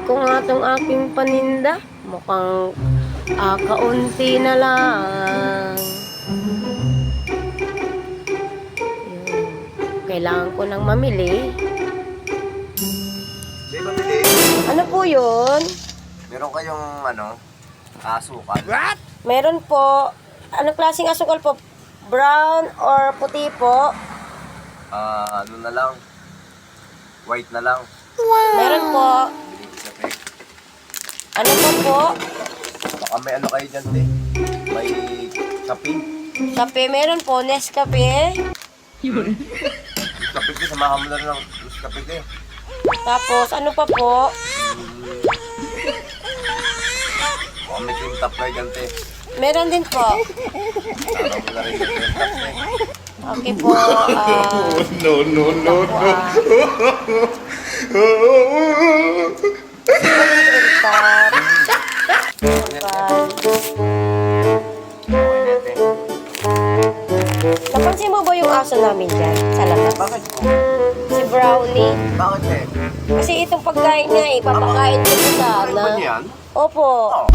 ko nga tong aking paninda. Mukhang kaunti na lang. Yun. Kailangan ko nang mamili. Di ba, Bili? Ano po yun? Meron kayong, asukal? What? Meron po. Anong klaseng asukal po? Brown or puti po? Ano na lang? White na lang. Meron po. Bili ko sa peg. Ano po? Baka may ano kayo dyan, te. May kape. Kape, meron po. Nescafe. Yung kape, te. Samahan mo na lang ng kape, te. Tapos, ano pa po? Baka may cream top kayo dyan, te. Meron din po. Samahan mo na rin yung cream top, te. Okay po. No. Top. Napansin mo ba yung aso namin dyan sa labas? Bakit po? Si Brownie. Bakit, te? Kasi itong pagkain niya, ipapakain ko sa Ano ba sana. yan? Opo. Oh.